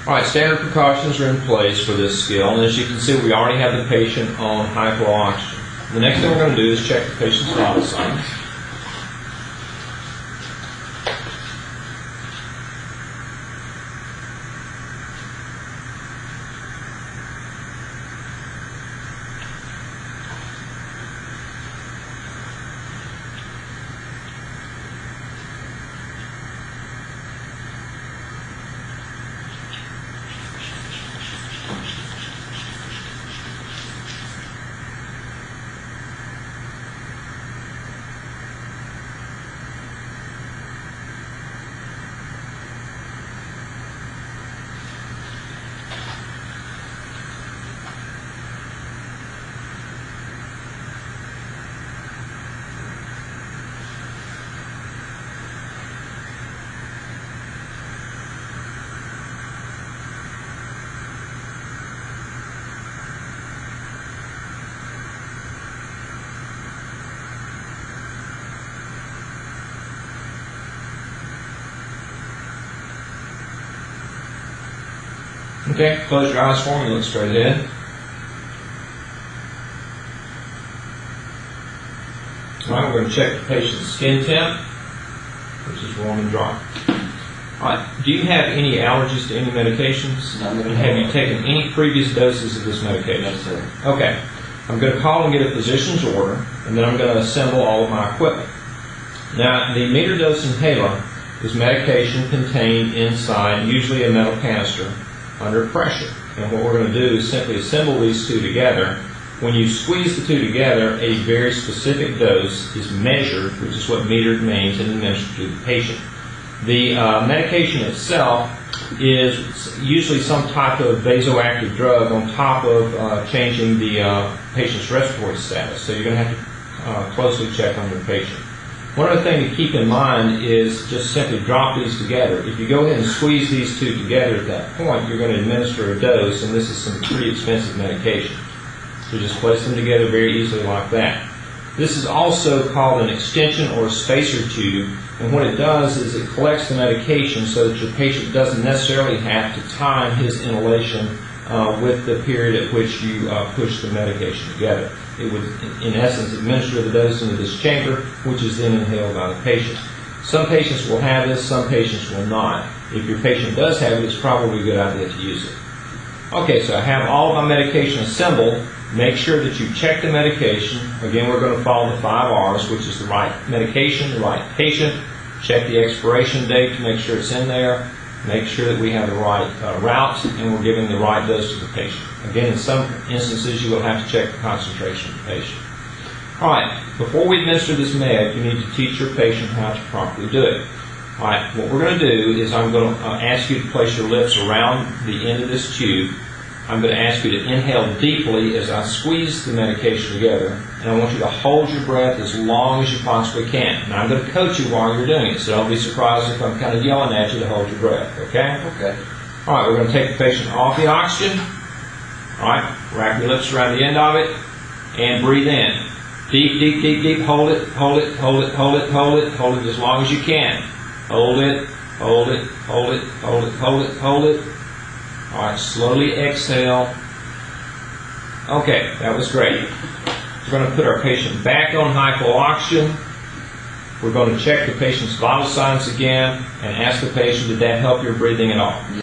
Alright, standard precautions are in place for this skill, and as you can see, we already have the patient on high flow oxygen. The next thing we're going to do is check the patient's vital signs. Okay, close your eyes for me, look straight ahead. Alright, we're going to check the patient's skin temp, which is warm and dry. Alright, do you have any allergies to any medications? No, and have you taken any previous doses of this medication? Yes, sir. Okay, I'm going to call and get a physician's order, and then I'm going to assemble all of my equipment. Now, the meter dose inhaler is medication contained inside, usually a metal canister, under pressure. And what we're going to do is simply assemble these two together. When you squeeze the two together, a very specific dose is measured, which is what metered means, and administered to the patient. The medication itself is usually some type of vasoactive drug on top of changing the patient's respiratory status. So you're going to have to closely check on your patient. One other thing to keep in mind is just simply drop these together. If you go ahead and squeeze these two together at that point, you're going to administer a dose, and this is some pretty expensive medication. So just place them together very easily like that. This is also called an extension or a spacer tube, and what it does is it collects the medication so that your patient doesn't necessarily have to time his inhalation with the period at which you push the medication together. It would, in essence, administer the dose into this chamber, which is then inhaled by the patient. Some patients will have this, some patients will not. If your patient does have it, it's probably a good idea to use it. Okay, so I have all of my medication assembled. Make sure that you check the medication. Again, we're going to follow the 5 R's, which is the right medication, the right patient. Check the expiration date to make sure it's in there. Make sure that we have the right route and we're giving the right dose to the patient. Again, in some instances, you will have to check the concentration of the patient. All right, before we administer this med, you need to teach your patient how to properly do it. All right, what we're going to do is I'm going to ask you to place your lips around the end of this tube. I'm going to ask you to inhale deeply as I squeeze the medication together, and I want you to hold your breath as long as you possibly can. Now, I'm going to coach you while you're doing it, so don't be surprised if I'm kind of yelling at you to hold your breath, okay? Okay. All right, we're going to take the patient off the oxygen. All right, wrap your lips around the end of it, and breathe in. Deep, deep, deep, deep. Hold it, hold it, hold it, hold it, hold it, hold it as long as you can. Hold it, hold it, hold it, hold it, hold it, hold it. All right, slowly exhale. Okay, that was great. We're going to put our patient back on high flow oxygen. We're going to check the patient's vital signs again and ask the patient, did that help your breathing at all?